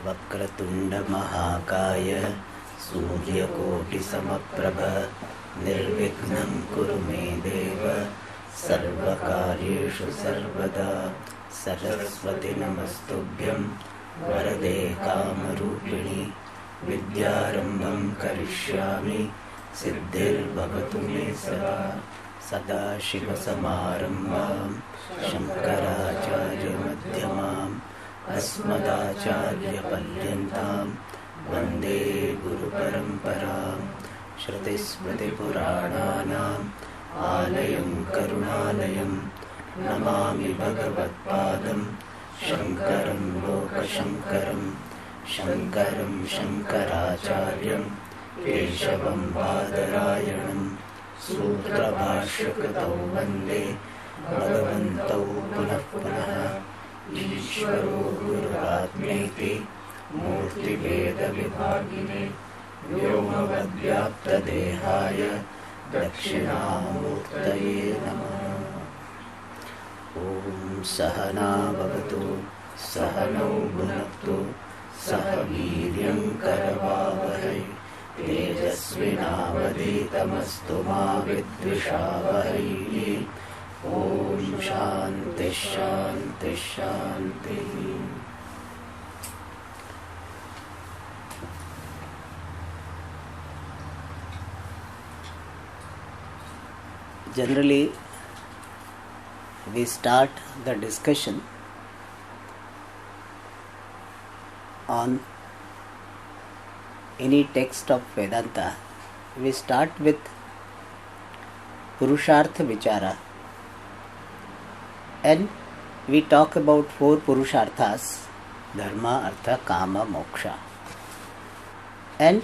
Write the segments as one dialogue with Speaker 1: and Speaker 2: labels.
Speaker 1: वक्रतुण्डमहाकाय सूर्यकोटिसमप्रभ निर्विघ्नं कुरु मे देव सर्वकार्येषु सर्वदा सरस्वती नमस्तुभ्यं वरदे कामरूपिणि विद्यारम्भं करिष्यामि सिद्धिर्भवतु मे सदाशिवसमारम्भां शङ्कराचार्यमध्यमाम् अस्मदाचार्यपर्यन्तां वन्दे गुरुपरम्परां श्रुतिस्मृतिपुराणानाम् आलयं करुणालयं नमामि भगवत्पादं शङ्करं लोकशङ्करं शङ्करं शङ्कराचार्यं केशवं बादरायणं सूत्रभाष्यकृतौ वन्दे भगवन्तौ पुनः पुनः ईश्वरो गुरुरात्मेति मूर्तिभेदविभागिने व्योमवद्व्याप्तदेहाय दक्षिणामूर्तये नमः। ॐ सहना भवतु सहनौ भुनक्तु सह वीर्यं करवावहै तेजस्विनावधीतमस्तु मा विद्विषावहै। ॐ शान्ति शान्ति शान्ति। Generally, we start the discussion on any text of Vedanta. We start with Purushartha Vichara. And we talk about 4 Purusharthas: Dharma, Artha, Kama, Moksha. And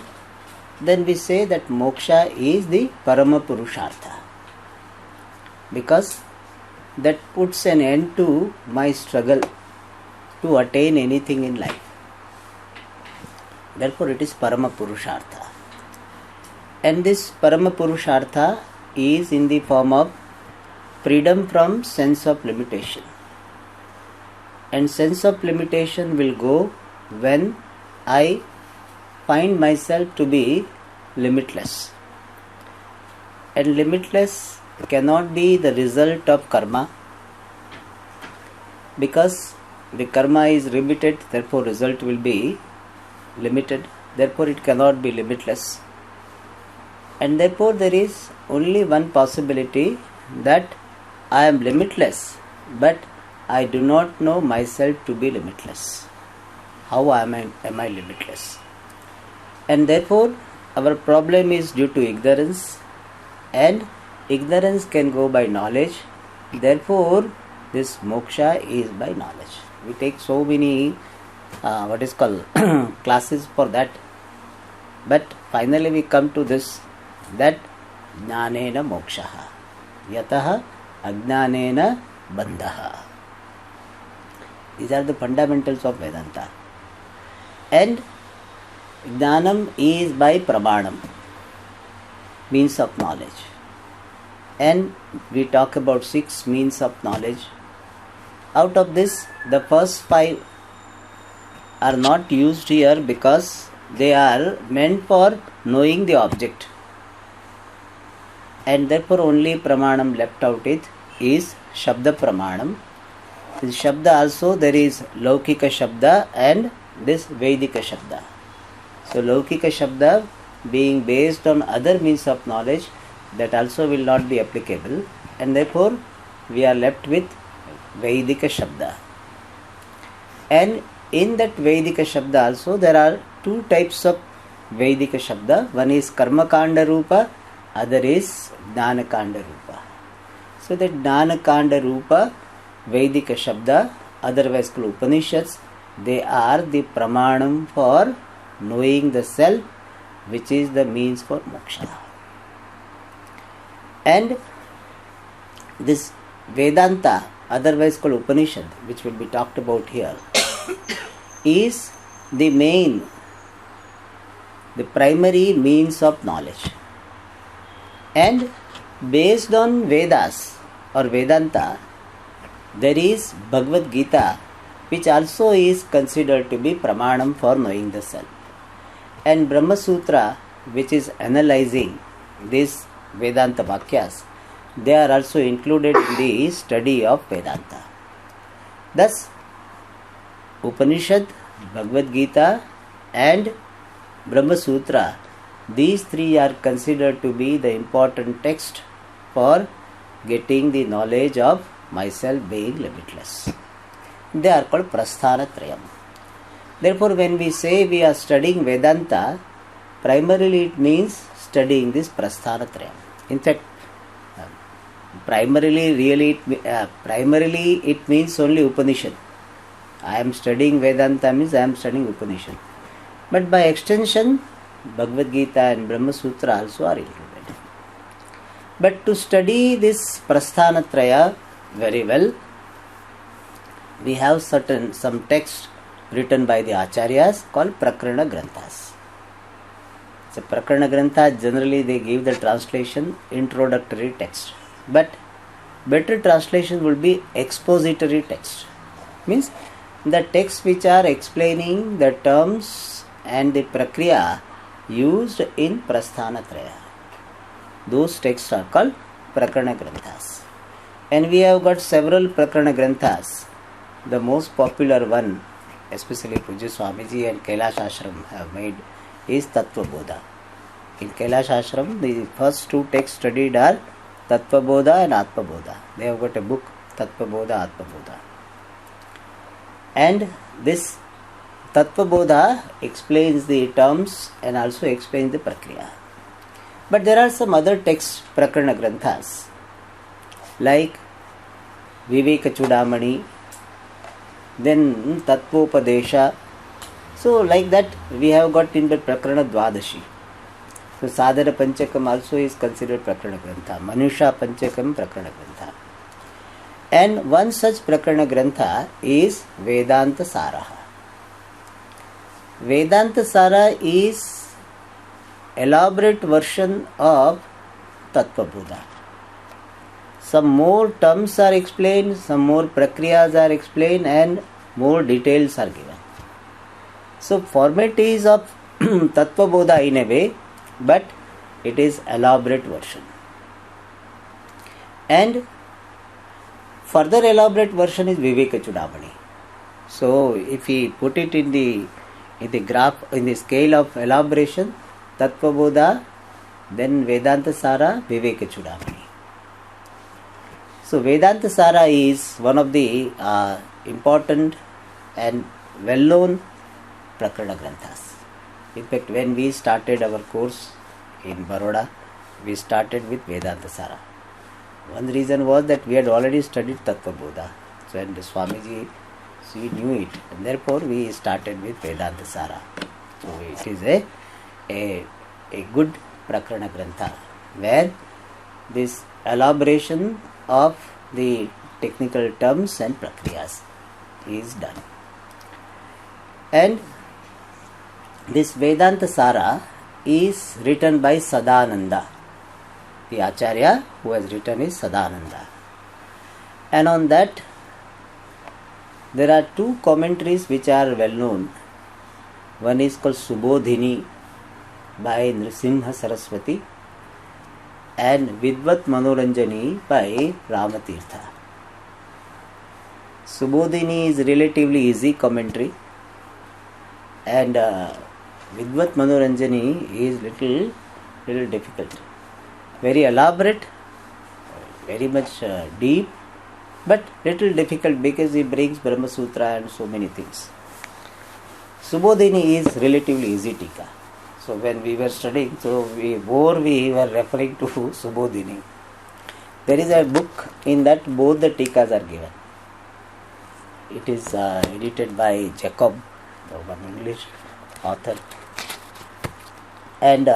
Speaker 1: then we say that Moksha is the Parama Purushartha, because that puts an end to my struggle to attain anything in life. Therefore it is Parama Purushartha. And this Parama Purushartha is in the form of freedom from sense of limitation. And sense of limitation will go when I find myself to be limitless. And limitless cannot be the result of karma, because the karma is limited, therefore result will be limited, therefore it cannot be limitless. And therefore there is only one possibility, that I am limitless, but I do not know myself to be limitless. How am I limitless? And therefore our problem is due to ignorance, and ignorance can go by knowledge. Therefore this moksha is by knowledge. We take so many classes for that, but finally we come to this, that jnanena mokshaha yataha ajnanena bandhaha. These are the fundamentals of Vedanta. And jnanam is by pramanam, means of knowledge. And we talk about 6 means of knowledge. Out of this, the first 5 are not used here because they are meant for knowing the object. And therefore only pramanam left out is Shabda Pramanam. In Shabda also there is Laukika Shabda and this Vedika Shabda. So Laukika Shabda being based on other means of knowledge, that also will not be applicable, and therefore we are left with Vedika Shabda. And in that Vedika Shabda also there are 2 types of Vedika Shabda. One is Karma Kanda Rupa, other is Jnana Kanda Rupa. So that Jnana Kanda Rupa Vedika Shabda, otherwise called Upanishads, they are the pramanam for knowing the self, which is the means for moksha. And this Vedanta, otherwise called Upanishad, which will be talked about here, is the primary means of knowledge. And based on Vedas or Vedanta, there is Bhagavad Gita, which also is considered to be pramanam for knowing the self. And Brahma Sutra, which is analyzing these Vedanta Vakyas, they are also included in the study of Vedanta. Thus, Upanishad, Bhagavad Gita and Brahma Sutra, these three are considered to be the important text for getting the knowledge of myself being limitless. They are called Prasthanatrayam. Therefore, when we say we are studying Vedanta, primarily it means studying this Prasthanatrayam. In fact, primarily it means only Upanishad. I am studying Vedanta means I am studying Upanishad. But by extension, Bhagavad Gita and Brahma Sutra also are included. But to study this Prasthanatraya very well, we have some texts written by the Acharyas called Prakarana Granthas. So Prakarana Grantha, generally they give the translation introductory text. But better translation would be expository text. Means the texts which are explaining the terms and the prakriya used in Prasthanatraya. Those texts are called Prakarana Granthas. And we have got several Prakarana Granthas. The most popular one, especially Pujya Swamiji and Kailash Ashram have made, is Tattva Bodha. In Kailash Ashram, the first two texts studied are Tattva Bodha and Atma Bodha. They have got a book, Tattva Bodha, Atma Bodha. And this Tattva Bodha explains the terms and also explains the prakriya. But there are some other texts, Prakarana Granthas, like Viveka Chudamani, then Tattvopadesha. So like that we have got in the Prakarana Dvadashi. So Sadhana Panchakam also is considered Prakarana Grantha. Manusha Panchakam Prakarana Grantha. And one such Prakarana Grantha is Vedanta Saraha. Vedanta Sara is elaborate version of Tattva Bodha. Some more terms are explained, some more prakriyas are explained, and more details are given. So format is of Tattva Bodha in a way, but it is elaborate version. And further elaborate version is Viveka Chudamani. So if we put it in the graph, in the scale of elaboration, Tattva Bodha, then Vedanta Sara, Viveka Chudamani. So Vedanta Sara is one of the important and well-known Prakarana Granthas. In fact, when we started our course in Baroda, we started with Vedanta Sara. One reason was that we had already studied Tattva Bodha. So and Swamiji, he knew it, and therefore we started with Vedanta Sara. So it is a good Prakarana Grantha where this elaboration of the technical terms and prakriyas is done. And this Vedanta Sara is written by Sadananda. The Acharya who has written is Sadananda. And on that there are two commentaries which are well known. One is called Subodhini by Nrsimha Saraswati and Vidvat Manoranjani by Ramatirtha. Subodhini is relatively easy commentary, and Vidvat Manoranjani is little difficult. Very elaborate, very much deep, but little difficult because he brings Brahma Sutra and so many things. Subodhini is relatively easy tika. So when we were studying, we were referring to Subodhini. There is a book in that both the tikas are given. It is edited by Jacob, the one English author. And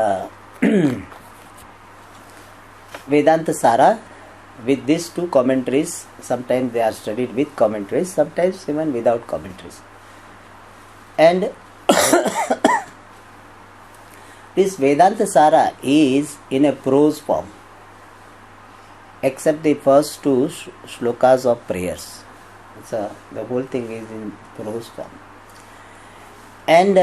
Speaker 1: Vedanta Sara with these two commentaries, sometimes they are studied with commentaries, sometimes even without commentaries. And this Vedanta Sara is in a prose form, except the first two shlokas of prayers. So the whole thing is in prose form. And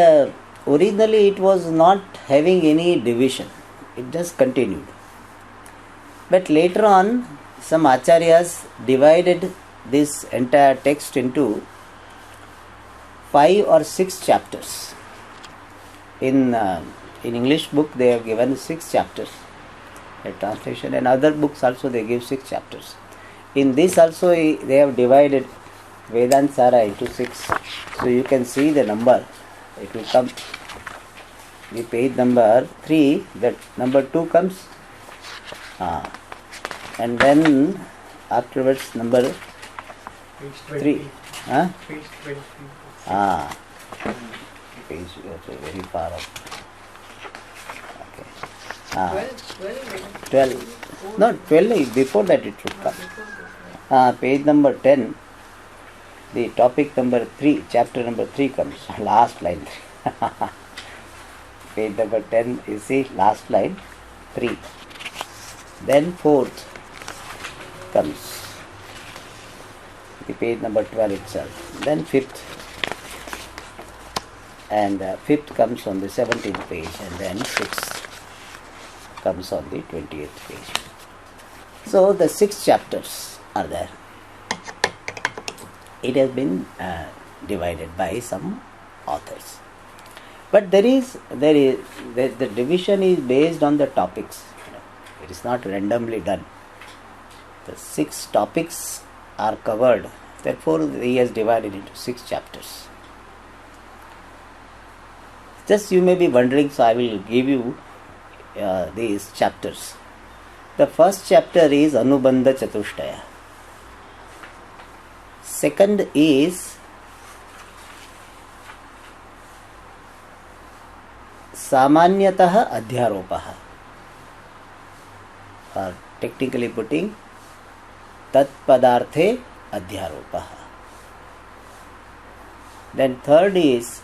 Speaker 1: originally it was not having any division. It just continued. But later on, some acharyas divided this entire text into 5 or 6 chapters. In English book they have given 6 chapters. A translation, and other books also they give 6 chapters. In this also they have divided Vedanta Sara into 6. So you can see the number. It will come. The page number 3, that number 2 comes. And then afterwards number
Speaker 2: Page
Speaker 1: 3.
Speaker 2: 20.
Speaker 1: Huh?
Speaker 2: Page 20.
Speaker 1: Page very far up. Okay. 12. No, 12. Before that it should come. Page number 10. The topic number 3, chapter number 3 comes. Last line. Page number 10, you see, last line 3. Then 4th comes. The page number 12 itself. Then 5th. And 5th comes on the 17th page, and then 6th comes on the 28th page. So the 6 chapters are there. It has been divided by some authors. But the division is based on the topics. It is not randomly done. The 6 topics are covered. Therefore, he has divided into 6 chapters. Just you may be wondering, so I will give you these chapters. The first chapter is Anubandha Chatushtaya. Second is Samanyatah Adhyaropaha, or technically putting Tat Padarthe Adhyaropaha. Then third is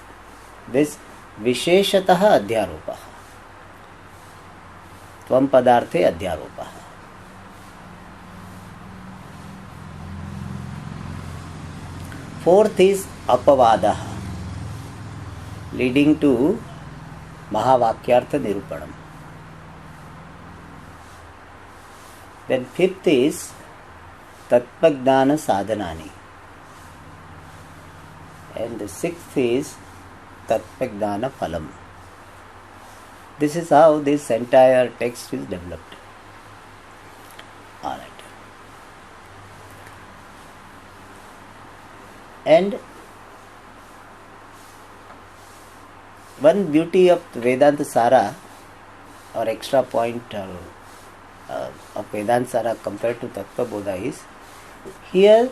Speaker 1: this Visheshatah Adhyaropaha, Tvam Padarthe Adhyaropaha. Fourth is Apavadaha, leading to Mahavakyartha Nirupanam. Then fifth is Tattvajnana Sadhanani. And the sixth is Tattvajnana Phalam. This is how this entire text is developed. Alright. And one beauty of Vedanta Sara, or extra point of Vedanta Sara compared to Tattva Bodha, is here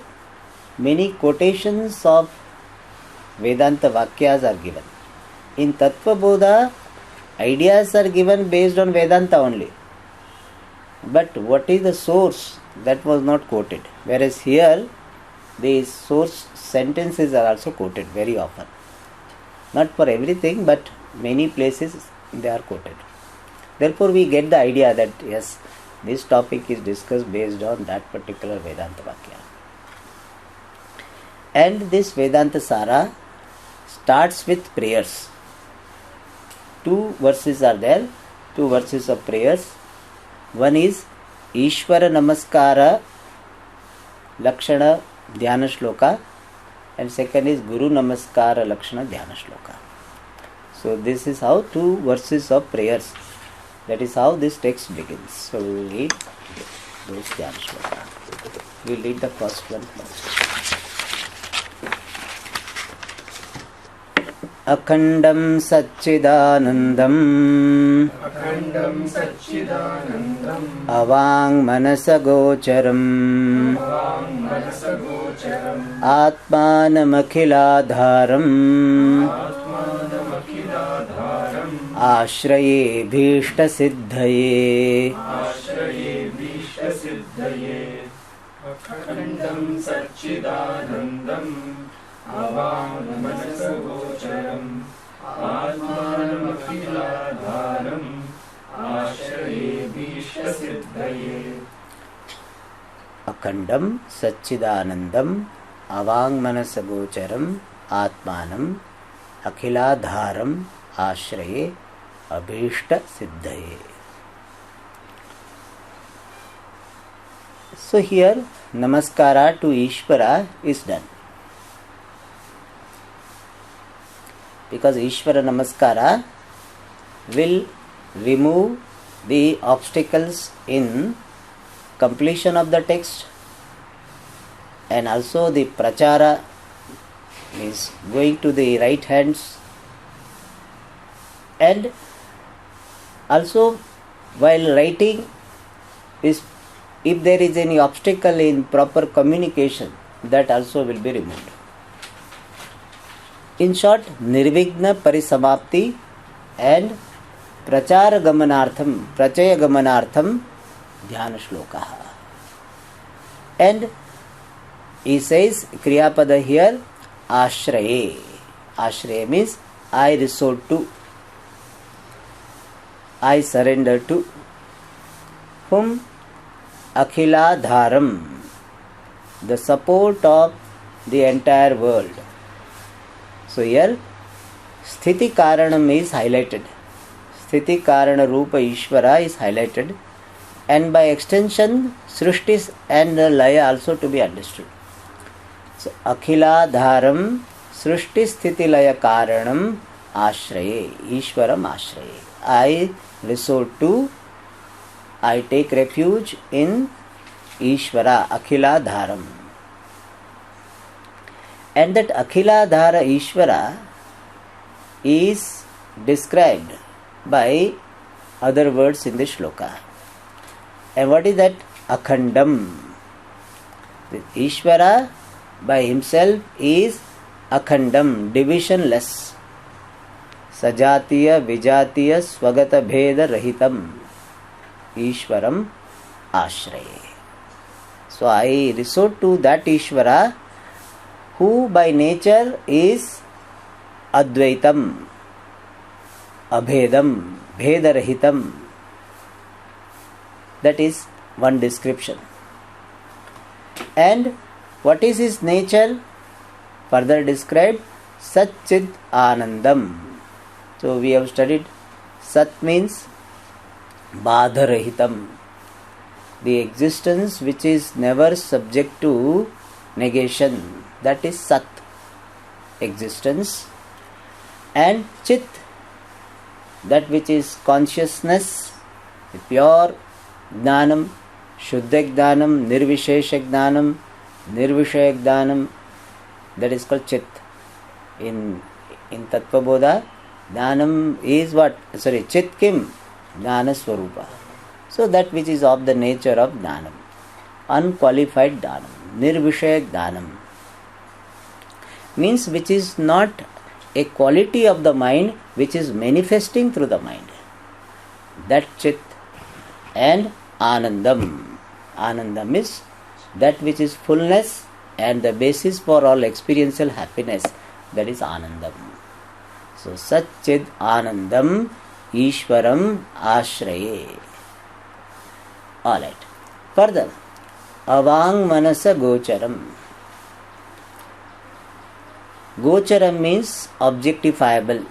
Speaker 1: many quotations of Vedanta Vakyas are given. In Tattva Bodha, ideas are given based on Vedanta only. But what is the source, that was not quoted. Whereas here, the source sentences are also quoted very often. Not for everything, but many places they are quoted. Therefore, we get the idea that yes, this topic is discussed based on that particular Vedanta Vakya. And this Vedanta Sara starts with prayers. 2 verses are there, 2 verses of prayers. One is Ishvara Namaskara Lakshana Dhyana Shloka, and second is Guru Namaskara Lakshana Dhyana Shloka. So this is how 2 verses of prayers. That is how this text begins. So we will read those Dhyana Shloka. We will read the first one first. Akhandam Satchidanandam Avang Manasagocharam Atmanamakhilādharam Ashraye Bhishta Siddhaye.
Speaker 2: Akhandam Satchidanandam Avang Manasagocharam Atmanamakhilādharam Ashraye Bhishta Siddhaye.
Speaker 1: Akhandam Satchidanandam अवाङ्मनसगोचरम् आत्मानम् अखिलाधारम् आश्रये abhishta-siddhaye. So here Namaskara to Ishvara is done. Because Ishvara Namaskara will remove the obstacles in completion of the text, and also the prachara is going to the right hands, and also while writing, is if there is any obstacle in proper communication, that also will be removed. In short, nirvigna parisamapti and prachaya gamanartham dhyana shlokaha. And he says kriyapada here ashraye. Ashraye means I resort to, I surrender to. Whom? Akhiladharam, the support of the entire world. So here Sthiti Karanam is highlighted. Sthiti Karana Rupa Ishvara is highlighted, and by extension Srishti and Laya also to be understood. So Akhiladharam Srishti Sthiti Laya Karanam Ashraye, Ishvaram Ashraye. I resort to, I take refuge in Ishvara, Akhiladharam. And that Akhiladhara Ishvara is described by other words in the shloka. And what is that? Akhandam. The Ishvara by himself is Akhandam, divisionless. Sajatiya, Vijatiya, Swagata Bheda Rahitam. Ishvaram Ashraye. So I resort to that Ishvara who by nature is Advaitam, Abhedam, Bhedarahitam. That is one description. And what is his nature? Further described, Satchid Anandam. So we have studied Sat means Badharahitam, the existence which is never subject to negation. That is Sat, existence. And Chit, that which is consciousness, the pure Jnanam, Shuddha Jnanam, Nirvishesha Jnanam, Nirvishaya Jnanam, that is called Chit. In Tattva Bodha, Jnanam is what? Chit Kim? Jnana Swarupa. So that which is of the nature of Jnanam, unqualified Jnanam, Nirvishaya Jnanam, means which is not a quality of the mind which is manifesting through the mind. That Chit. And Anandam. Anandam is that which is fullness and the basis for all experiential happiness. That is Anandam. So Satchid Anandam Ishvaram Ashraye. Alright. Further, Avang Manasa Gocharam. Gocharam means objectifiable.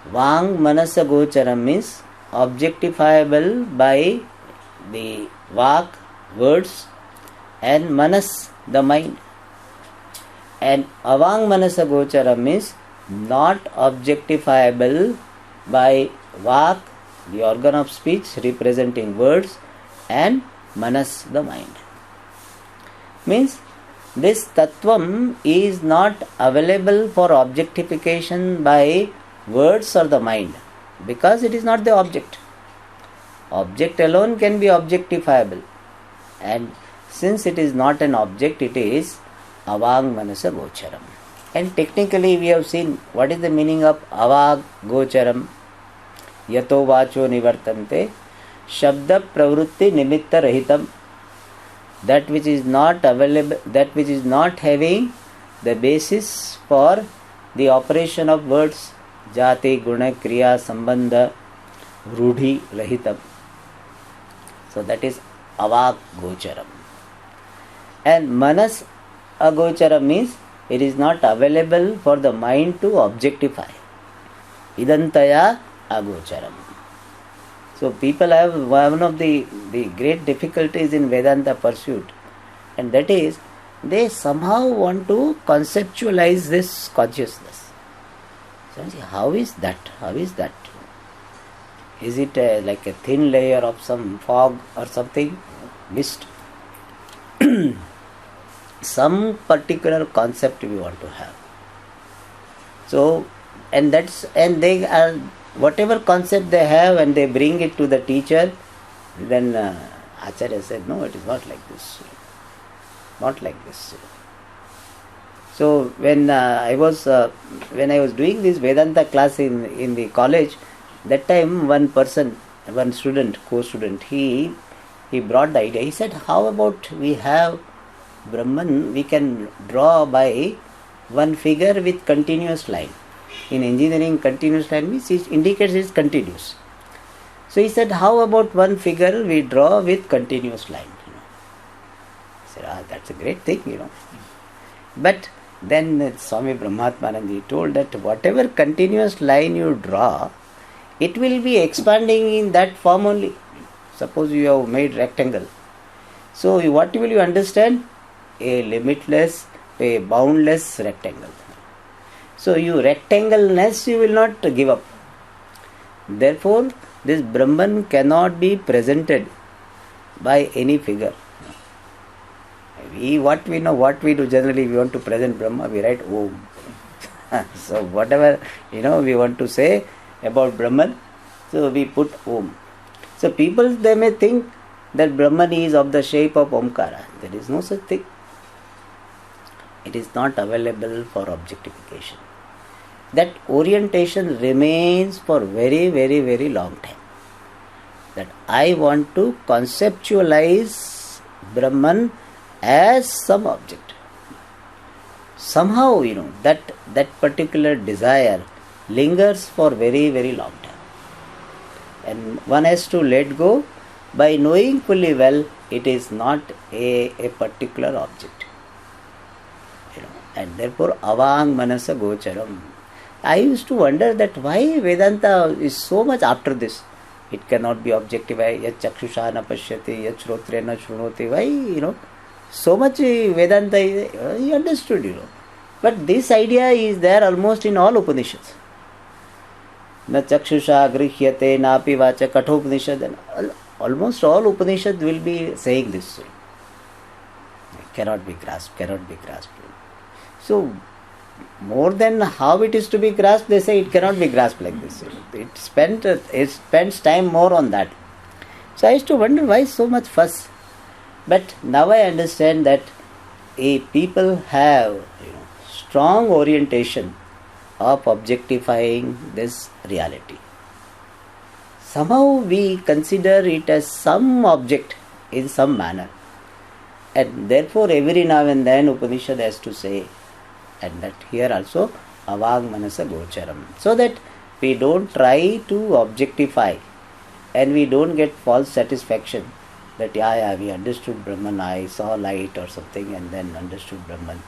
Speaker 1: Vang Manasa Gocharam means objectifiable by the Vak, words, and Manas, the mind. And Avang Manasa Gocharam means not objectifiable by Vak, the organ of speech representing words, and Manas, the mind. Means this Tattvam is not available for objectification by words or the mind, because it is not the object. Object alone can be objectifiable, and since it is not an object, it is Avang Manasa Gocharam. And technically we have seen what is the meaning of Avag Gocharam. Yato Vacho Nivartante Shabda Pravrutti Nimitta Rahitam. That which is not available, that which is not having the basis for the operation of words, Jati, Guna, Kriya, Sambandha, Rudhi, Rahitam. So that is Avag Gocharam. And Manas agochara means it is not available for the mind to objectify. Idantaya agocharam. So people have one of the great difficulties in Vedanta pursuit, and that is they somehow want to conceptualize this consciousness. So how is that? How is that? Is it like a thin layer of some fog or something? Mist? Some particular concept we want to have. So, and they are, whatever concept they have and they bring it to the teacher, then Acharya said, no, it is not like this. Not like this. So when I was doing this Vedanta class in the college, that time one student, co-student, he brought the idea. He said, how about we have Brahman, we can draw by one figure with continuous line. In engineering, continuous line means it indicates it's continuous. So he said, how about one figure we draw with continuous line? I said, that's a great thing, But then Swami Brahmatmanand told that whatever continuous line you draw, it will be expanding in that form only. Suppose you have made rectangle. So what will you understand? A limitless, a boundless rectangle. So rectangleness you will not give up. Therefore, this Brahman cannot be presented by any figure. What we do generally, we want to present Brahma, we write Om. So whatever we want to say about Brahman, so we put Om. So people, they may think that Brahman is of the shape of Omkara. There is no such thing. It is not available for objectification. That orientation remains for very, very, very long time. That I want to conceptualize Brahman as some object. Somehow, that particular desire lingers for very, very long time. And one has to let go by knowing fully well it is not a particular object. And therefore, avang manasa gocharam. I used to wonder that why Vedanta is so much after this. It cannot be objectified. Yat chakshusha na pashyati, yat shrotre na shrunoti. Why, so much Vedanta he understood, But this idea is there almost in all Upanishads. Na chakshusha grihyate na api vacha kathopanishad. Almost all Upanishads will be saying this. It cannot be grasped, cannot be grasped. So, more than how it is to be grasped, they say it cannot be grasped like this. It spends time more on that. So I used to wonder why so much fuss. But now I understand that people have strong orientation of objectifying this reality. Somehow we consider it as some object in some manner. And therefore every now and then Upanishad has to say, and that here also avang manasa gocharam, so that we don't try to objectify and we don't get false satisfaction that we understood Brahman, I saw light or something and then understood Brahman.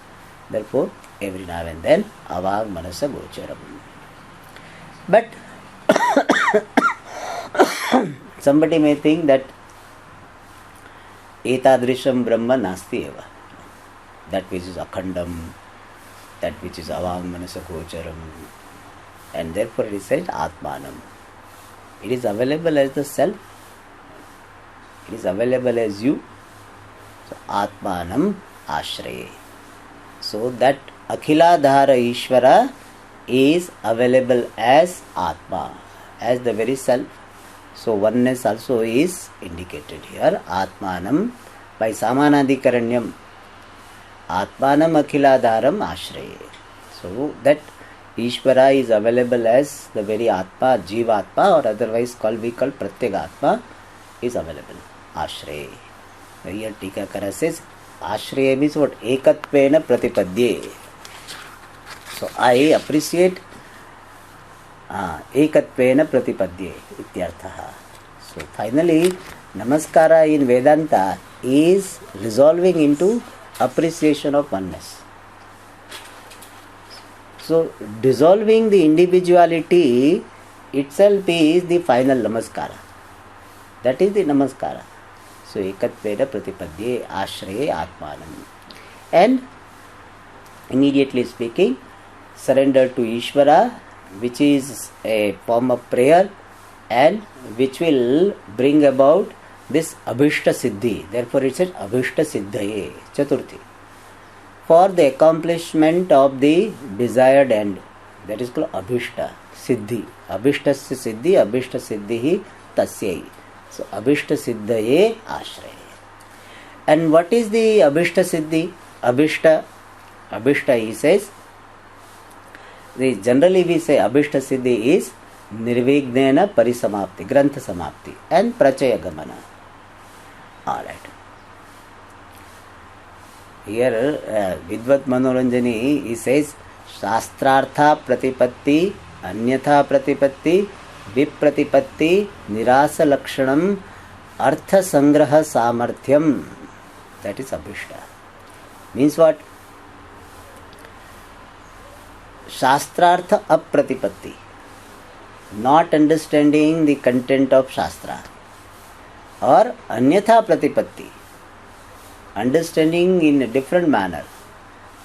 Speaker 1: Therefore every now and then avang manasa gocharam. But somebody may think that etadrisham brahma nasti eva, that which is akhandam, that which is avang manasa gocharam, and therefore it is said atmanam. It is available as the self, it is available as you. So atmanam ashraye. So that akhiladhara Ishvara is available as atma, as the very self. So oneness also is indicated here. Atmanam by samanadikaranyam. Atmanam akhiladharam ashraye. So that Ishvara is available as the very Atma, Jivatma, or otherwise we call Pratyagatma, is available. Ashraye. Here Tikakara says, Ashraye means what? Ekatvena pratipadye. So I appreciate Ekatvena pratipadye ityarthaha. So finally, Namaskara in Vedanta is resolving into appreciation of oneness. So dissolving the individuality itself is the final namaskara. That is the namaskara. So ekatvena pratipadye ashraye atmanam. And immediately speaking, surrender to Ishvara, which is a form of prayer and which will bring about this abhishta siddhi. Therefore it says abhishta siddhaye chaturthi. For the accomplishment of the desired end. That is called abhishta siddhi. Abhishtasya siddhi, abhishta siddhi tasyai. So abhishta siddhaye ashraye. And what is the abhishta siddhi? Abhishta he says, generally we say abhishta siddhi is nirvignena parisamapti, grantha samapti and prachaya gamana. Alright. Here Vidvat Manoranjani he says Shastrartha pratipatti, anyatha pratipatti, vipratipatti, nirasa lakshanam, artha sangraha samarthyam. That is abhishta. Means what? Shastrartha apratipatti, not understanding the content of Shastra, or anyatha pratipatti, understanding in a different manner,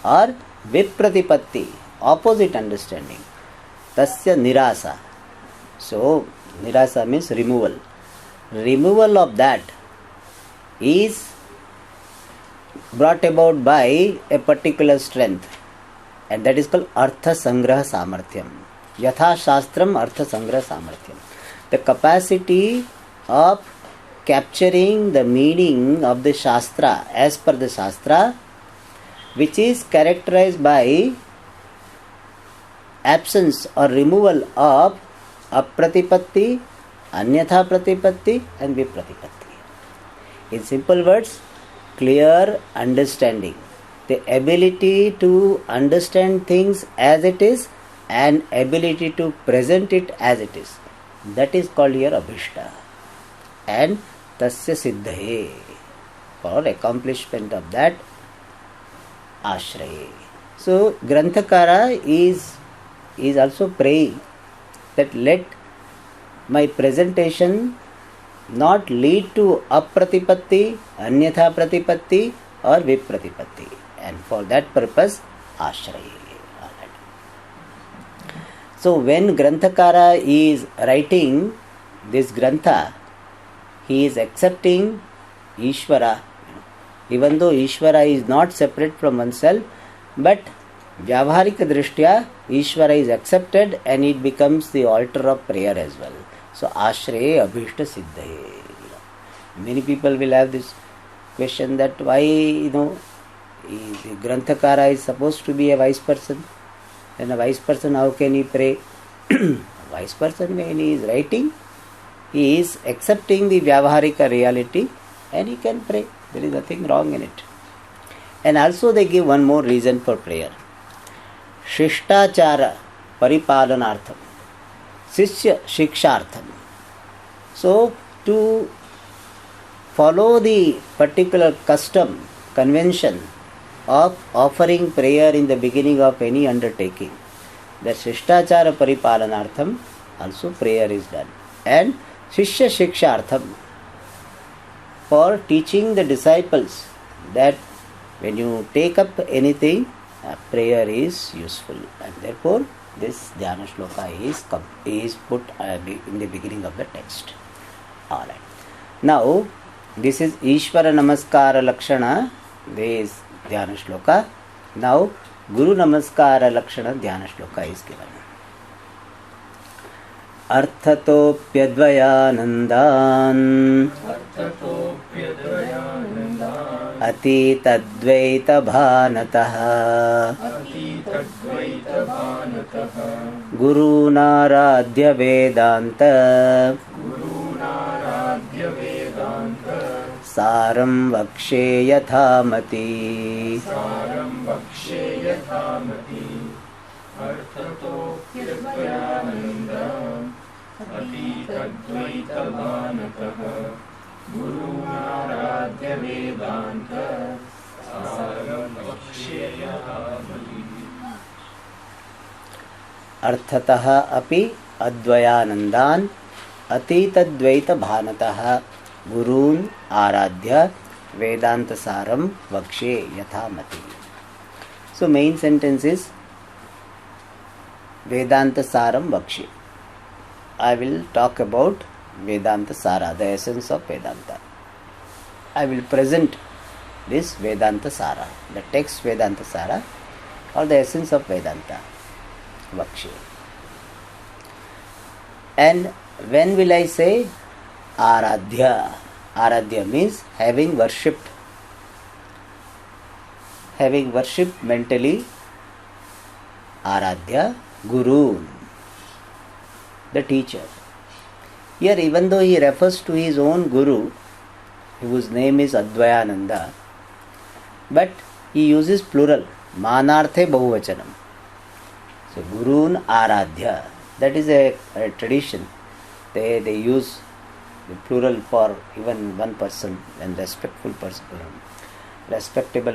Speaker 1: or vipratipatti, opposite understanding. Tasya nirasa. So nirasa means removal. Removal of that is brought about by a particular strength, and that is called artha sangraha samarthyam. Yatha shastram artha sangraha samarthyam. The capacity of capturing the meaning of the shastra as per the shastra, which is characterized by absence or removal of apratipatti, anyatha pratipatti and vipratipatti. In simple words, clear understanding, the ability to understand things as it is and ability to present it as it is. That is called here abhishta. And tasya siddhaye, for accomplishment of that, ashraye. So Granthakara is also praying that let my presentation not lead to apratipatti, anyatha pratipatti or vipratipatti, and for that purpose ashraye. So when Granthakara is writing this Grantha, he is accepting Ishvara, even though Ishvara is not separate from oneself, but Vyavaharika Drishtya Ishvara is accepted and it becomes the altar of prayer as well. So ashraye abhishta siddhaye. Many people will have this question that why the Granthakara is supposed to be a wise person. Then a wise person, how can he pray? A wise person, when he is writing, he is accepting the Vyavaharika reality and he can pray. There is nothing wrong in it. And also they give one more reason for prayer. Shishtachara paripalanartham, Sishya shikshartham. So to follow the particular custom, convention of offering prayer in the beginning of any undertaking, the Shishtachara paripalanartham also prayer is done. And Shishya shikshartham, for teaching the disciples that when you take up anything, prayer is useful, and therefore this Dhyana Shloka is put in the beginning of the text. Alright. Now, this is Ishvara Namaskara Lakshana, this Dhyana Shloka. Now, Guru Namaskara Lakshana Dhyana Shloka is given. Arthatopyadvayanandan Atitadvaita bhanatah Guru Naradhya Vedanta Saram Vakshe Yathamati.
Speaker 2: Arthatopyadvayanandam Atitadvaita bhanatah Guru Naradhya Vedanta सारं वक्ष्येयथामति
Speaker 1: अर्थतः अपि अद्वयानन्दान् अतीतद्वैतभानतः गुरून् आराध्य वेदान्तसारं वक्ष्ये यथामति. So main sentence is Vedantasaram Vakshi. I will talk about Vedanta Sara, the essence of Vedanta. I will present this Vedanta Sara, the text Vedanta Sara, or the essence of Vedanta Vakshi. And when will I say Aradhya? Aradhya means having worshipped mentally Aradhya Guru, the teacher. Here, even though he refers to his own Guru, whose name is Advayananda, but he uses plural, Manarthe Bahuvachanam. So, Gurun Aradhya, that is a tradition. They use the plural for even one person, and respectable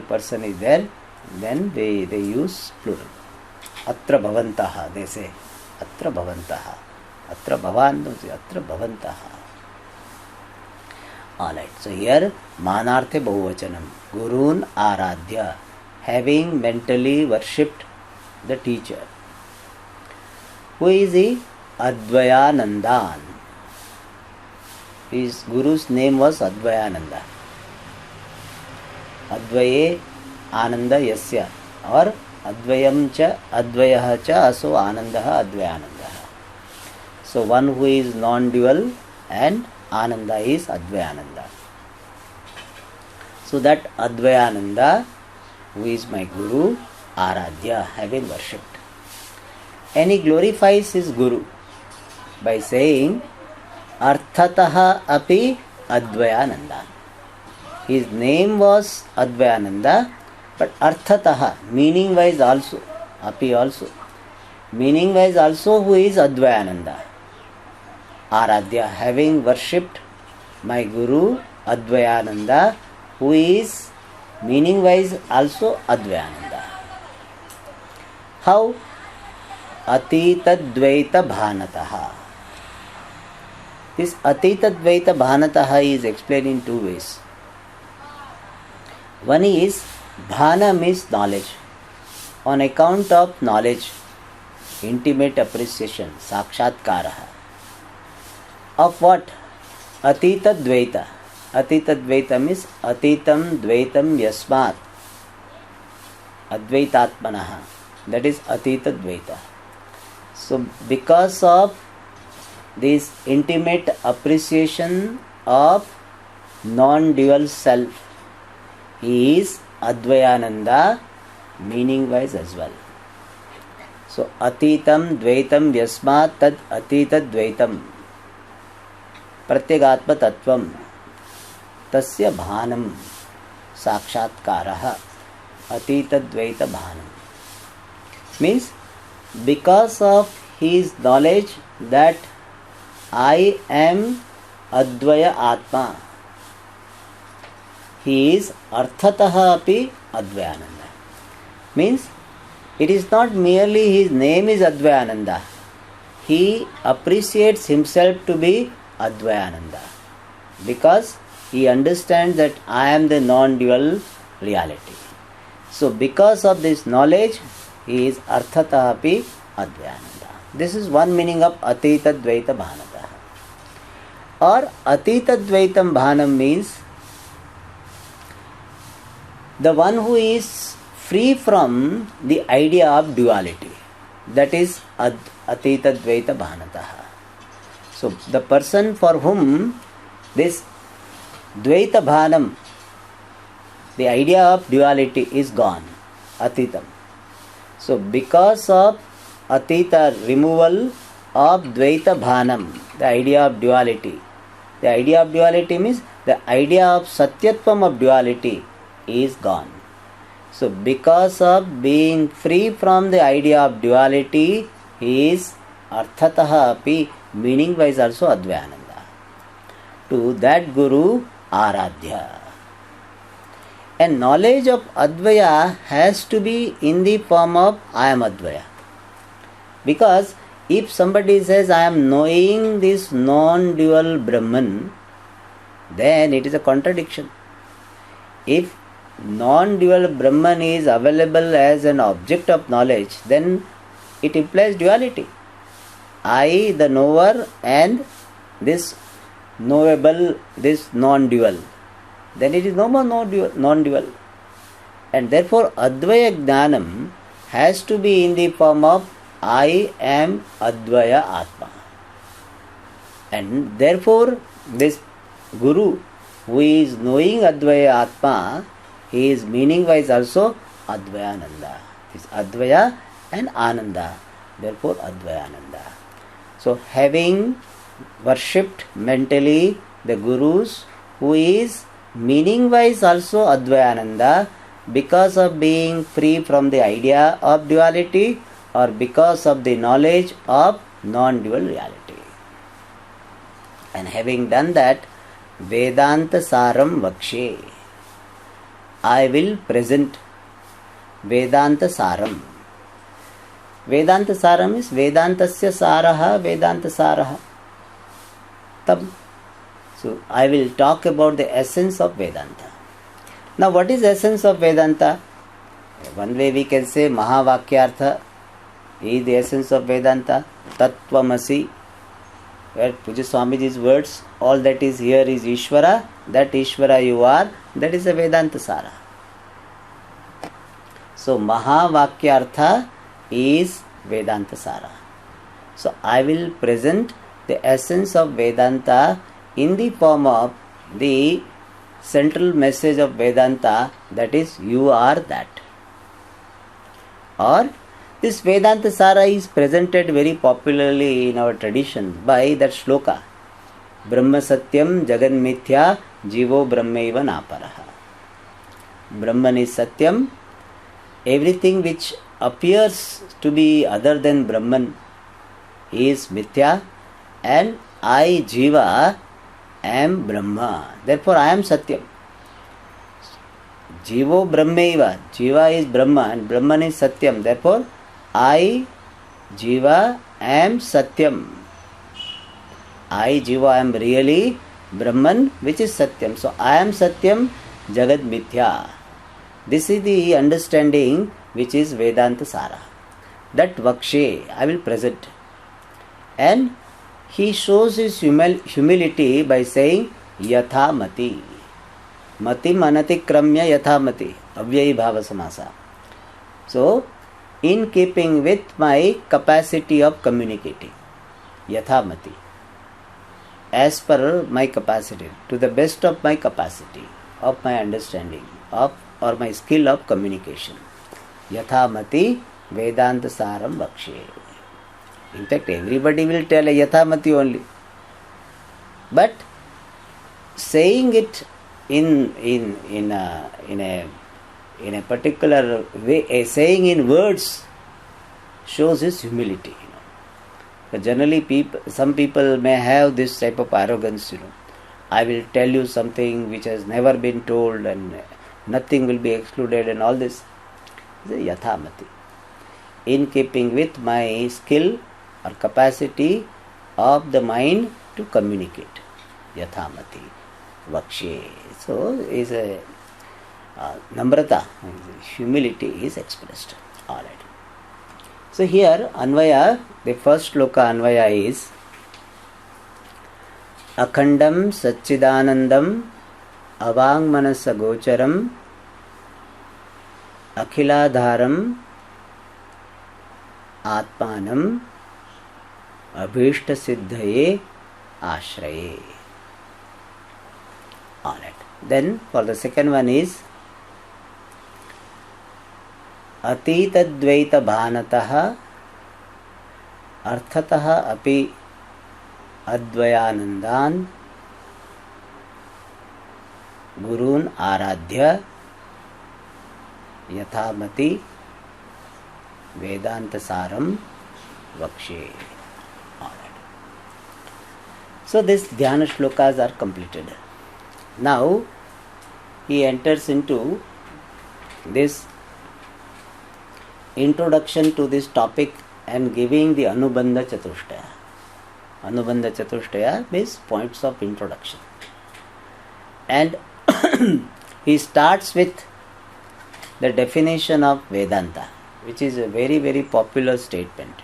Speaker 1: person is there, then they use plural. Atra bhavantaha, they say. Atra bhavantaha. Atra bhavan, atra bhavantaha. Alright, so here Manarthe Bahuvachanam. Gurun Aradhya, having mentally worshipped the teacher. Who is he? Advayanandan. His Guru's name was Advayananda. Advaye Ananda Yasya, or Advayam cha Advayah cha aso Anandaha Advayanandaha. So one who is non-dual and Ananda is Advayananda. So that Advayananda, who is my Guru, Aradhya, having worshipped. And he glorifies his Guru by saying Arthataha api Advayananda. His name was Advayananda, but Arthataha, meaning wise also, api also, meaning wise also, who is Advayananda? Aradhya, having worshipped my Guru Advayananda, who is meaning wise also Advayananda. How? Atitadvaita bhanataha. This Atitadvaita bhanataha is explained in two ways. One is bhana means knowledge. On account of knowledge, intimate appreciation, sakshatkaraha. Of what? Atitadvaita. Atitadvaita means atitam dvaitam yasmat advaitatmanaha. That is Atitadvaita. So because of this intimate appreciation of non-dual self, he is Advayananda, meaning wise as well. So Atitam Dvaitam Vyasmat Tad Atitad Dvaitam Pratyagatma Tattvam Tasya Bhanam Sakshatkaraha Atitad Dvaita Bhanam. Means because of his knowledge that I am Advaya Atma, he is Arthataha api Advayananda. Means it is not merely his name is Advayananda, he appreciates himself to be Advayananda because he understands that I am the non-dual reality. So because of this knowledge, he is Arthataha api Advayananda. This is one meaning of Atitadvaita Bhanataha. Or Atitadvaitam Bhanam means the one who is free from the idea of duality. That is Atitadvaita Bhanataha. So the person for whom this Dvaita Bhanam, the idea of duality is gone, Atitam. So because of Atita, removal of Dvaita Bhanam, the idea of duality. The idea of duality means the idea of Satyatvam of duality is gone. So because of being free from the idea of duality, he is Arthataha api, meaning wise also Advayananda. To that Guru Aradhya. And knowledge of Advaya has to be in the form of I am Advaya. Because if somebody says I am knowing this non-dual Brahman, then it is a contradiction. If non-dual Brahman is available as an object of knowledge, then it implies duality. I, the knower, and this knowable, this non-dual. Then it is no more non-dual. And therefore Advaya Jnanam has to be in the form of I am Advaya Atma. And therefore this Guru who is knowing Advaya Atma, he is meaning wise also Advayananda. It is Advaya and Ananda. Therefore Advayananda. So having worshipped mentally the Gurus who is meaning wise also Advayananda, because of being free from the idea of duality or because of the knowledge of non-dual reality. And having done that, Vedanta Saram Vakshe, I will present Vedanta Saram. Vedanta Saram is Vedantasya Saraha, Vedanta Saraha. Tam. So I will talk about the essence of Vedanta. Now what is essence of Vedanta? One way we can say Mahavakyartha is the essence of Vedanta. Tattvamasi, where Pujya Swamiji's words, all that is here is Ishvara, that Ishvara you are, that is a Vedanta Sara. So Mahavakyartha is Vedanta Sara. So I will present the essence of Vedanta in the form of the central message of Vedanta, that is you are that. Or this Vedanta Sara is presented very popularly in our tradition by that shloka, Brahma Satyam Jagan Mithya Jivo Brahmaiva Naparaha. Brahman is Satyam, everything which appears to be other than Brahman is Mithya, and I Jiva am Brahma. Therefore I am Satyam. Jivo Brahmaiva. Jiva is Brahma and Brahman is Satyam. Therefore I Jiva am Satyam. I Jiva am really Brahman, which is Satyam. So I am Satyam, Jagad Mithya. This is the understanding which is Vedanta Sara. That Vakshe I will present. And he shows his humility by saying Yatha Mati. Mati Manati Kramya Yatha Mati. Avyayi Bhava Samasa. So, in keeping with my capacity of communicating. Yatha Mati. As per my capacity, to the best of my capacity, of my understanding, of or my skill of communication. Yatha Mati Vedanta Saram Vakshe. In fact, everybody will tell a Yathamati only. But saying it in a particular way, saying in words shows his humility. But generally, some people may have this type of arrogance. I will tell you something which has never been told, and nothing will be excluded, and all this. This is Yathamati. In keeping with my skill or capacity of the mind to communicate. Yathamati Vakshe. So is a Namrata, humility is expressed. Alright. So here Anvaya, the first shloka Anvaya is Akhandam Satchidanandam Avang Manasa Gocharam Akhiladharam Atmanam Abhishta Siddhaye Ashraye. Alright. Then for the second one is Atita Dvaita Bhanataha Arthataha Api Advayanandan Gurun Aradhya Yathamati Vedanta Saram Vakshe. So these Dhyana shlokas are completed. Now he enters into this introduction to this topic and giving the Anubandha Chatushtaya. Anubandha Chatushtaya means points of introduction. And he starts with the definition of Vedanta, which is a very, very popular statement.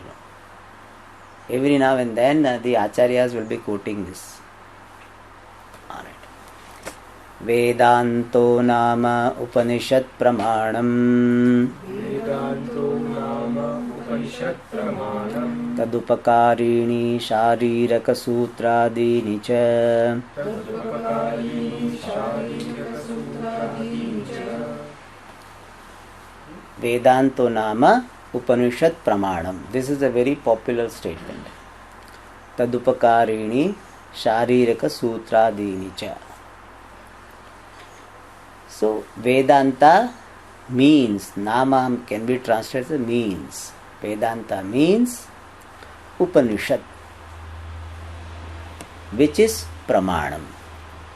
Speaker 1: Every now and then the Acharyas will be quoting this. Alright. Vedanto nama Upanishad pramanam
Speaker 2: Vedanto nama Upanishad pramanam
Speaker 1: Tadupakarini shariraka sutradini cha
Speaker 2: Tadupakarini shariraka sutradini cha
Speaker 1: Vedanto nama Upanishad pramanam. This is a very popular statement. Tadupakarini shariraka sutradini cha. So Vedanta means, nama can be translated as means. Vedanta means Upanishad, which is pramanam,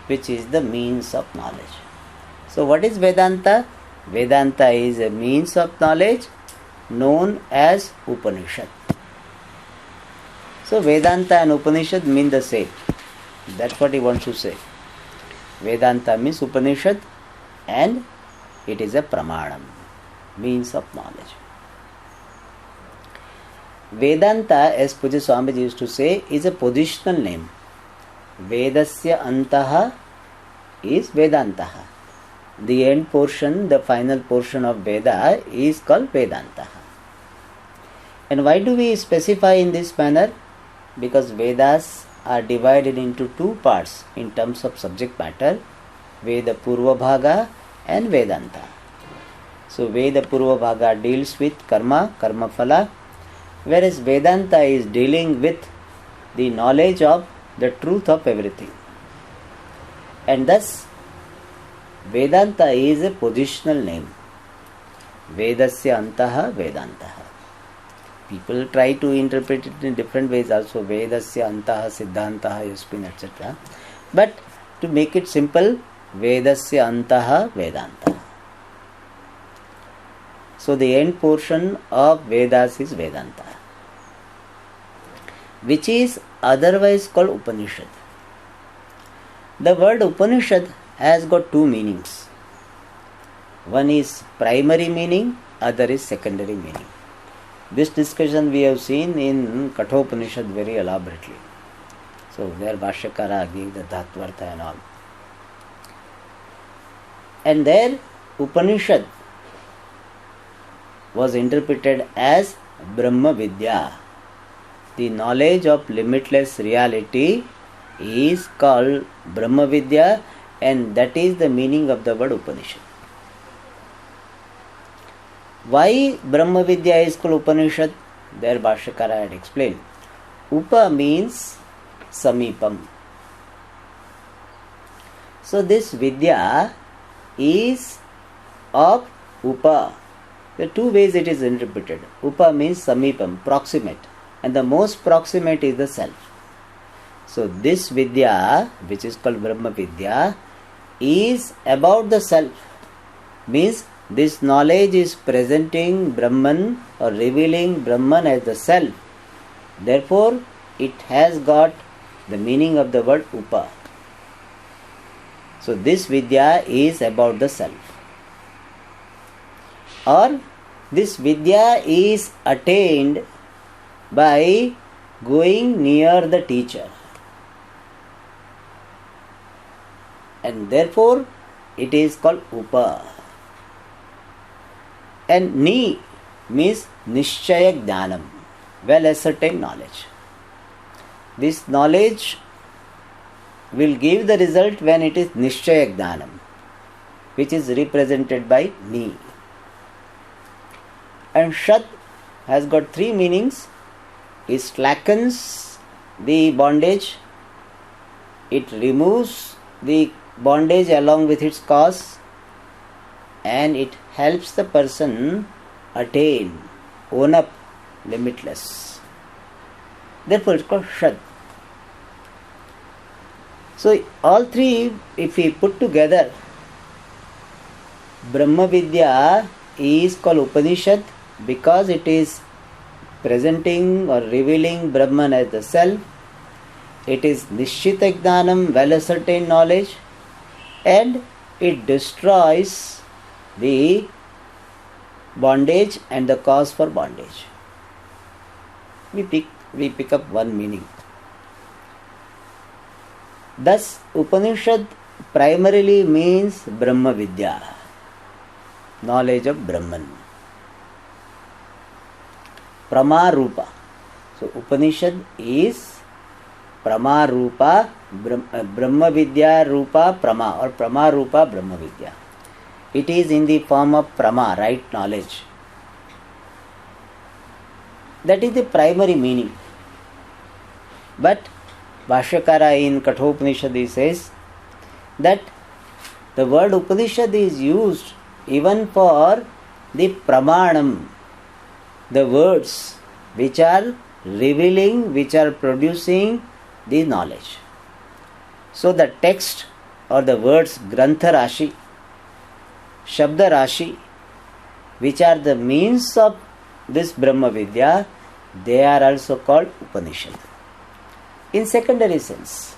Speaker 1: which is the means of knowledge. So what is Vedanta? Vedanta is a means of knowledge known as Upanishad. So Vedanta and Upanishad mean the same. That's what he wants to say. Vedanta means Upanishad and it is a pramanam, means of knowledge. Vedanta, as Pujya Swamiji used to say, is a positional name. Vedasya antaha is Vedantaha. The end portion, the final portion of Veda is called Vedanta. And why do we specify in this manner? Because Vedas are divided into two parts in terms of subject matter, Veda Purva Bhaga and Vedanta. So Veda Purva Bhaga deals with karma, karma phala, whereas Vedanta is dealing with the knowledge of the truth of everything. And thus Vedanta is a positional name. Vedasya antaha Vedantaha. People try to interpret it in different ways also. Vedasya antaha Siddhantaha Yasmin, etc. But to make it simple, Vedasya antaha Vedanta. So the end portion of Vedas is Vedanta, which is otherwise called Upanishad. The word Upanishad has got two meanings. One is primary meaning, other is secondary meaning. This discussion we have seen in Kathopanishad very elaborately. So there Bhashyakara gave the Dhatvartha and all. And there Upanishad was interpreted as Brahma Vidya. The knowledge of limitless reality is called Brahma Vidya, and that is the meaning of the word Upanishad. Why Brahma Vidya is called Upanishad? There Bhashyakara had explained. Upa means Samipam. So this Vidya is of Upa. There are two ways it is interpreted. Upa means Samipam, proximate. And the most proximate is the self. So this Vidya, which is called Brahma Vidya, is about the self. Means this knowledge is presenting Brahman or revealing Brahman as the self. Therefore, it has got the meaning of the word Upa. So this Vidya is about the self. Or this Vidya is attained by going near the teacher. And therefore, it is called Upa. And Ni means Nishchaya Jnanam, well ascertained knowledge. This knowledge will give the result when it is Nishchaya Jnanam, which is represented by Ni. And Shat has got three meanings. It slackens the bondage, it removes the bondage along with its cause, and it helps the person attain, own up limitless. Therefore it's called Shad. So all three, if we put together, Brahma Vidya is called Upanishad because it is presenting or revealing Brahman as the self. It is Nishchita Jnanam, well ascertained knowledge, and it destroys the bondage and the cause for bondage. We pick up one meaning. Thus, Upanishad primarily means Brahma Vidya, knowledge of Brahman. Pramarupa. So, Upanishad is Pramarupa, Brahma Vidya Rupa Prama, or Pramarupa Brahma Vidya. It is in the form of Prama, right knowledge. That is the primary meaning. But Bhashyakara in Kathopanishad says that the word Upanishad is used even for the Pramanam, the words which are revealing, which are producing the knowledge. So the text or the words Grantha Rashi, Shabda Rashi, which are the means of this Brahma Vidya, they are also called Upanishad in secondary sense.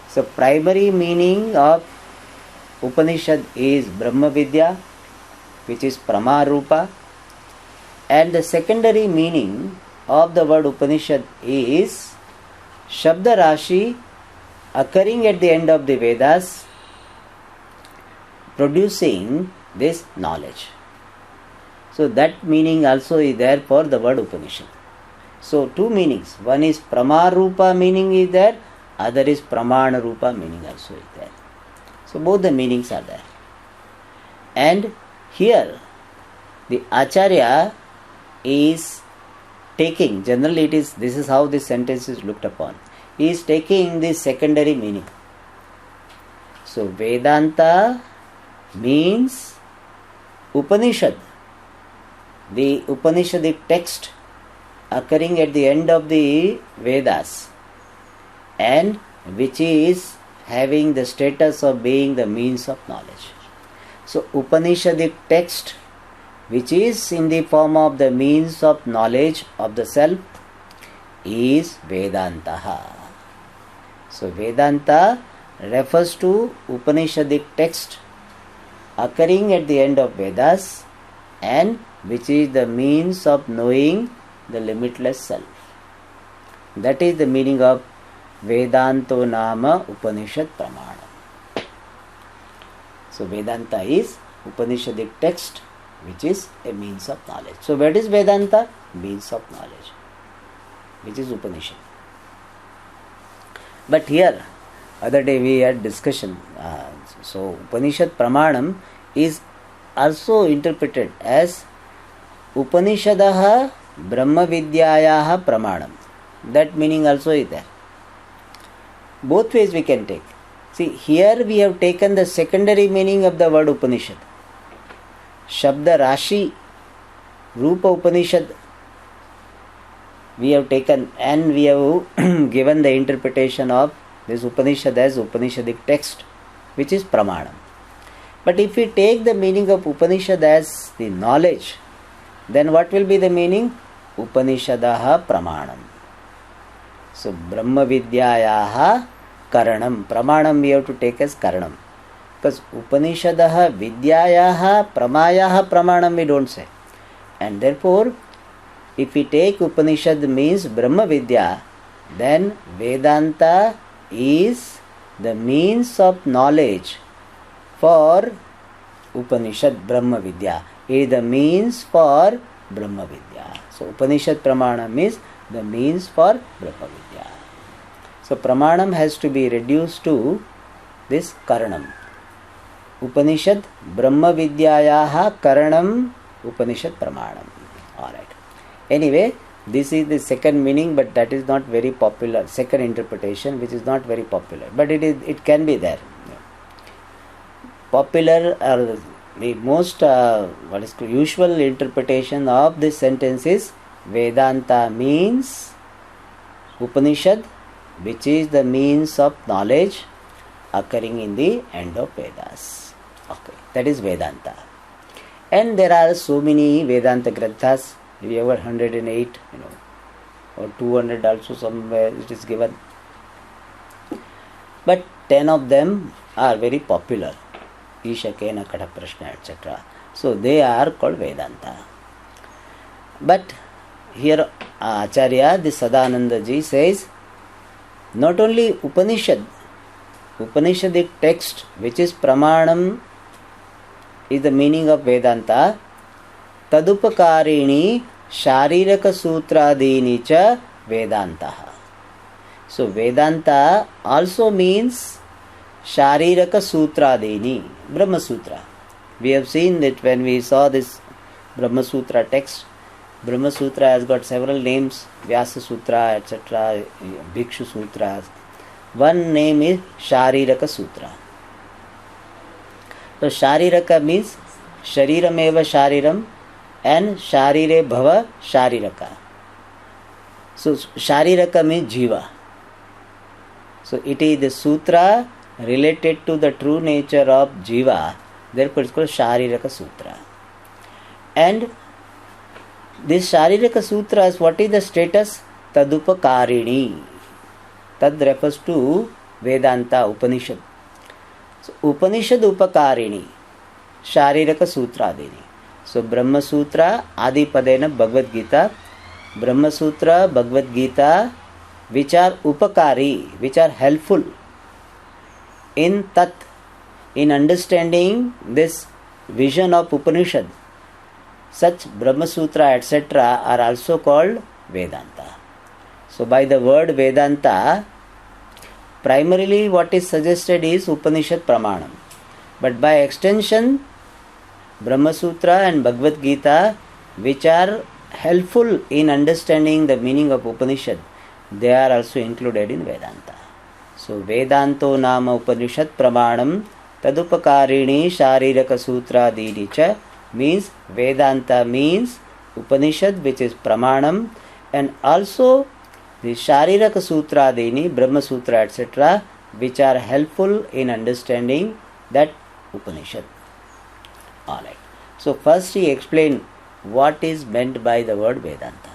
Speaker 1: So primary meaning of Upanishad is Brahma Vidya, which is Pramarupa, and the secondary meaning of the word Upanishad is Shabda Rashi occurring at the end of the Vedas, producing this knowledge. So that meaning also is there for the word Upanishad. So two meanings. One is Pramarupa meaning is there, other is Pramana Rupa meaning also is there. So both the meanings are there. And here the Acharya is taking, generally this is how this sentence is looked upon. He is taking the secondary meaning. So Vedanta means Upanishad, the Upanishadic text occurring at the end of the Vedas, and which is having the status of being the means of knowledge. So Upanishadic text which is in the form of the means of knowledge of the self is Vedanta. So Vedanta refers to Upanishadic text occurring at the end of Vedas and which is the means of knowing the limitless self. That is the meaning of Vedanto Nama Upanishad Pramana. So Vedanta is Upanishadic text which is a means of knowledge. So what is Vedanta? Means of knowledge, which is Upanishad. But here, other day we had discussion. So Upanishad Pramanam is also interpreted as Upanishadaha Brahma Vidyayaha Pramanam. That meaning also is there. Both ways we can take. See, here we have taken the secondary meaning of the word Upanishad. Shabda Rashi, Rupa Upanishad, we have taken and we have given the interpretation of this Upanishad as Upanishadic text, which is Pramanam. But if we take the meaning of Upanishad as the knowledge, then what will be the meaning? Upanishadaha Pramanam. So Brahma Vidyayaha Karanam. Pramanam we have to take as Karanam. Because Upanishadaha Vidyayaha Pramayaha Pramanam we don't say. And therefore, if we take Upanishad means Brahma Vidya, then Vedanta is the means of knowledge for Upanishad Brahma Vidya. It is the means for Brahma Vidya. So Upanishad Pramanam is the means for Brahma Vidya. So Pramanam has to be reduced to this Karanam. Upanishad Brahma Vidyayaha Karanam Upanishad Pramanam. Alright. Anyway, this is the second meaning, but that is not very popular. Second interpretation, which is not very popular, but it can be there. Popular or the most usual interpretation of this sentence is Vedanta means Upanishad, which is the means of knowledge occurring in the end of Vedas. Okay. That is Vedanta. And there are so many Vedanta Granthas. We have 108, or 200 also somewhere it is given. But 10 of them are very popular. Isha Kena Katha Prashna, etc. So they are called Vedanta. But here Acharya, the Sadananda ji says, not only Upanishadic text, which is Pramanam, is the meaning of Vedanta, Tadupakarini Shariraka Sutradini cha Vedanta. So Vedanta also means Shariraka Sutradini, Brahma Sutra. We have seen that when we saw this Brahma Sutra text, Brahma Sutra has got several names, Vyasa Sutra, etc., Bhikshu Sutras. One name is Shariraka Sutra. So Shariraka means Shariram eva Shariram and Sharire bhava Shariraka. So Shariraka means Jiva. So it is the sutra related to the true nature of Jiva. Therefore it is called Shariraka Sutra. And this Shariraka Sutra is what is the status? Tadupakarini. Tad refers to Vedanta, Upanishad. So Upanishad Upakarini, Shariraka Sutra Adini. So Brahma Sutra, Adi Padena Bhagavad Gita, Brahma Sutra, Bhagavad Gita, which are upakari, which are helpful in tat, in understanding this vision of Upanishad. Such Brahma Sutra, etc., are also called Vedanta. So by the word Vedanta, primarily what is suggested is Upanishad Pramanam. But by extension, Brahma Sutra and Bhagavad Gita, which are helpful in understanding the meaning of Upanishad, they are also included in Vedanta. So Vedanto Nama Upanishad Pramanam Tadupakarini Shariraka Sutra Dinicha means Vedanta means Upanishad, which is Pramanam, and also the Shariraka Sutra Dini, Brahma Sutra, etc., which are helpful in understanding that Upanishad. Alright. So first he explained what is meant by the word Vedanta.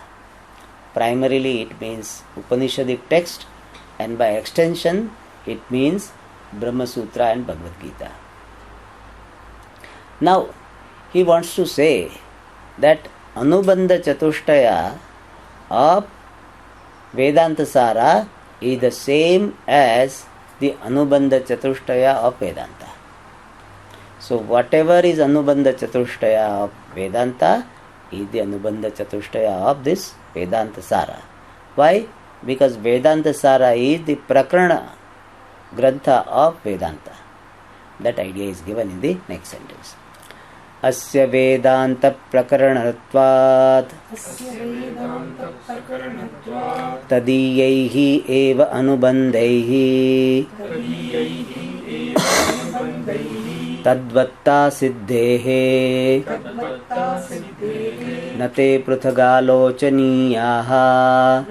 Speaker 1: Primarily it means Upanishadic text, and by extension it means Brahma Sutra and Bhagavad Gita. Now he wants to say that Anubandha Chatushtaya of Vedanta Sara is the same as the Anubandha Chatushtaya of Vedanta. So whatever is Anubandha Chatushtaya of Vedanta is the Anubandha Chatushtaya of this Vedanta Sara. Why? Because Vedanta Sara is the Prakarana Grantha of Vedanta. That idea is given in the next sentence. Asya Vedanta Prakaranatvat Tadiyaihi eva Anubandhaihi Tadvatta Siddhehe Nate Pruthagalochaniyaha.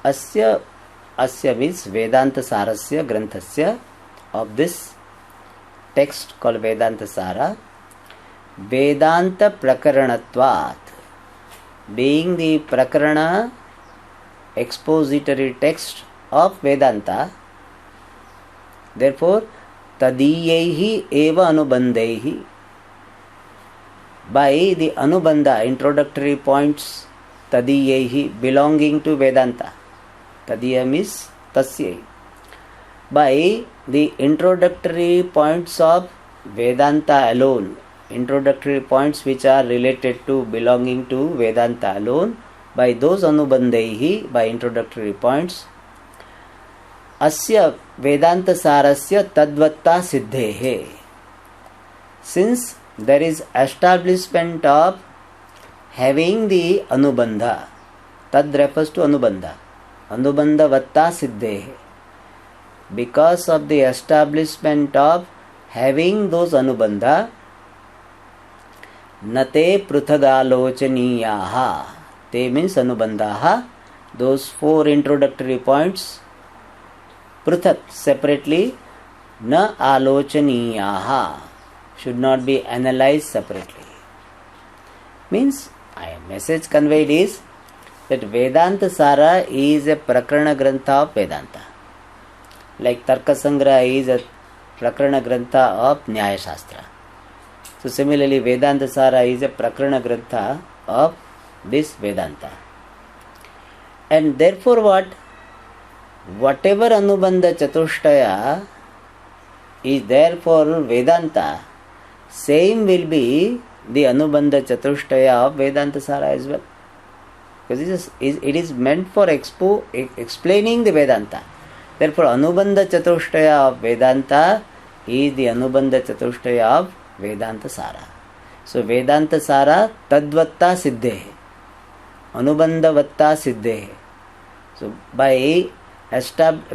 Speaker 1: Asya means Vedanta Sarasya Granthasya, of this text called Vedanta Sara. Vedanta Prakaranatvat, being the Prakarana expository text of Vedanta, therefore Tadiyehi eva Anubandhehi, by the Anubandha, introductory points, Tadiyehi, belonging to Vedanta. Tadiya means Tasyai. By the introductory points of Vedanta alone, introductory points which are related to belonging to Vedanta alone, by those Anubandhaihi, by introductory points, Asya Vedanta Sarasya Tadvatta Siddhehe. Since there is establishment of having the Anubandha, Tad refers to Anubandha, Anubandha Vatta Siddhehe. Because of the establishment of having those Anubandha, Nate Pruthagalochaniyaha. Te means Anubandhaha. Those four introductory points pruthak, separately, na alochaniyaha, should not be analyzed separately. Means, a message conveyed is that Vedanta Sara is a Prakarana Grantha of Vedanta. Like Tarka Sangraha is a Prakarana Grantha of Nyaya Shastra. So similarly, Vedanta Sara is a Prakarana Grantha of this Vedanta. And therefore whatever Anubandha Chatushtaya is there for Vedanta, same will be the Anubandha Chatushtaya of Vedanta Sara as well. Because it is meant for explaining the Vedanta. Therefore, Anubandha Chatushtaya of Vedanta is the Anubandha Chatushtaya of Vedanta Sara. So, Vedanta Sara Tadvatta Siddhe, Anubandha Vatta Siddhe. So,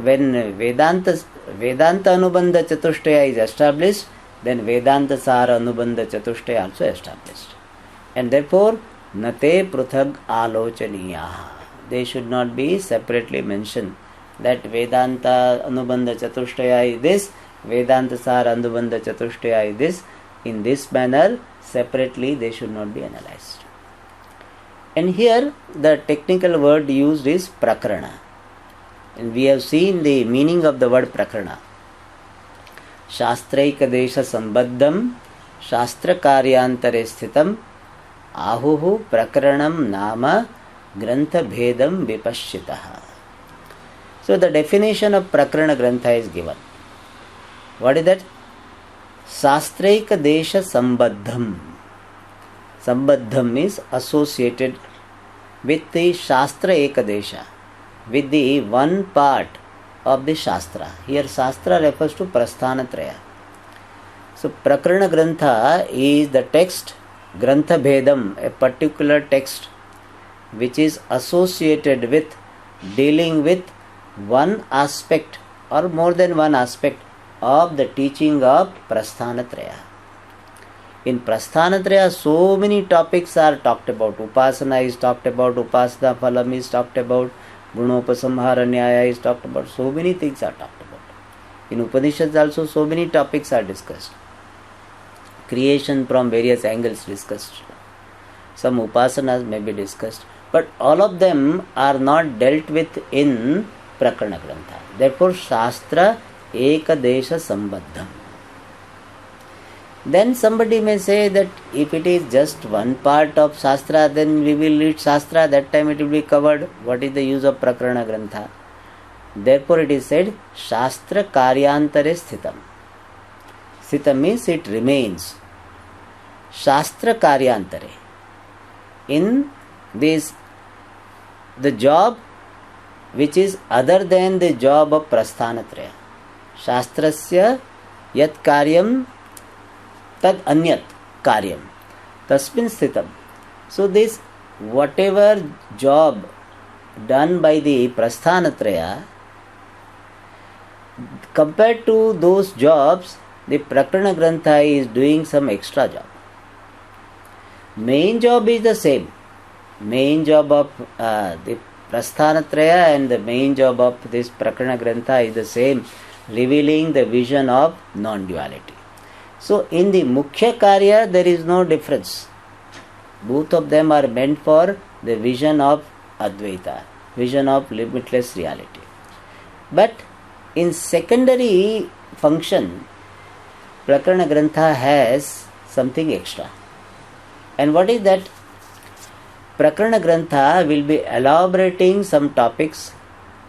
Speaker 1: when Vedanta Anubandha Chatushtaya is established, then Vedanta Sara Anubandha Chatushtaya also established. And therefore, Nate Pruthag Alochaniyaha. They should not be separately mentioned. That Vedanta Anubandha Chatushtaya is this, Vedanta Sara Anubandha Chatushtaya is this. In this manner, separately they should not be analyzed. And here the technical word used is Prakarana. And we have seen the meaning of the word Prakarana. Shastraika Desha Sambaddham Shastra Karyantare Sthitam Ahuhu Prakaranam Nama Grantha Bhedam Vipashitaha. So the definition of Prakarana Grantha is given. What is that? Shastraika Desha Sambaddham. Sambaddham means associated with the Shastra Ekadesha, with the one part of the Shastra. Here Shastra refers to Prasthanatraya. So Prakarana Grantha is the text, Grantha Bhedam, a particular text which is associated with dealing with one aspect or more than one aspect of the teaching of Prasthanatraya. In Prasthanatraya, so many topics are talked about. Upasana is talked about, Upasana Phalam is talked about, Gunopasamhara Nyaya is talked about. So many things are talked about. In Upanishads also so many topics are discussed. Creation from various angles discussed. Some Upasanas may be discussed. But all of them are not dealt with in Prakarana Grantha. Therefore, Shastra Ekadesha Sambaddham. Then somebody may say that if it is just one part of Shastra, then we will read Shastra, that time it will be covered. What is the use of Prakarana Grantha? Therefore it is said, Shastra Karyantare Sthitam. Sthitam means it remains. Shastra Karyantare. In this, the job which is other than the job of Prasthanatraya. Shastrasya yat karyam tad anyat karyam tasmin sthitam. So this whatever job done by the Prasthanatraya, compared to those jobs, the Prakarana Grantha is doing some extra job. Main job is the same. Main job of the Prasthanatraya and the main job of this Prakarana Grantha is the same, revealing the vision of non-duality. So in the Mukhya Karya there is no difference. Both of them are meant for the vision of Advaita, vision of limitless reality. But in secondary function, Prakarana Grantha has something extra. And what is that? Prakarana Grantha will be elaborating some topics,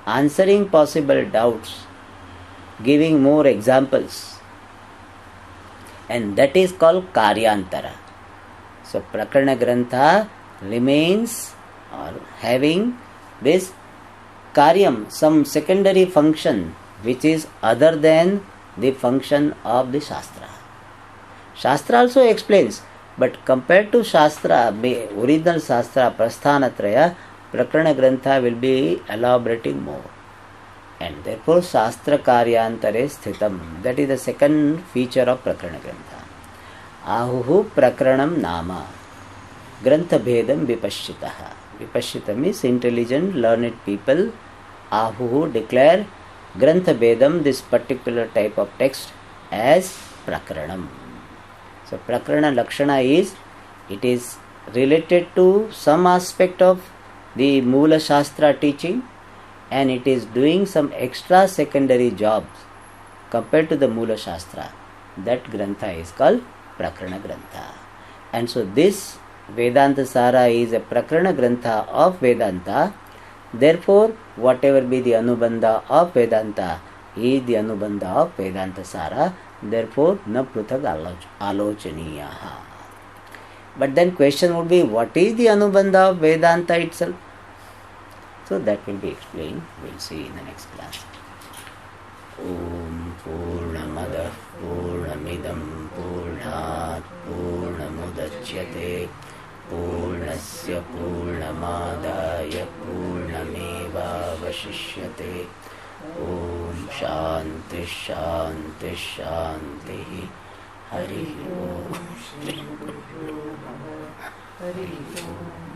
Speaker 1: answering possible doubts, giving more examples. And that is called Karyantara. So Prakarana Grantha remains or having this Karyam, some secondary function which is other than the function of the Shastra. Shastra also explains, but compared to Shastra, original Shastra, Prasthanatraya, Prakarana Grantha will be elaborating more. And therefore Shastra Karyantare Sthitam. That is the second feature of Prakarana Grantha. Ahuhu Prakaranam Nama Grantha Bhedam Vipashitaha. Vipashita means intelligent, learned people. Ahuhu declare Grantha Bedam, this particular type of text, as Prakranam. So Prakrana Lakshana is, it is related to some aspect of the Mula Shastra teaching, and it is doing some extra secondary jobs compared to the Mula Shastra. That Grantha is called Prakrana Grantha. And so this Vedanta Sara is a Prakrana Grantha of Vedanta. Therefore, whatever be the Anubandha of Vedanta is the Anubandha of Vedanta Sara. Therefore, na prutag alochaniyaha. But then question would be, what is the Anubandha of Vedanta itself? So that will be explained. We'll see in the next class. Om Purnamada Purnamidam Purnat Purnamudachyate Purnasya Purnamadaya Purnameva Vashishyate. Om Shanti Shanti Shanti. Hari Om.
Speaker 2: Hari Om.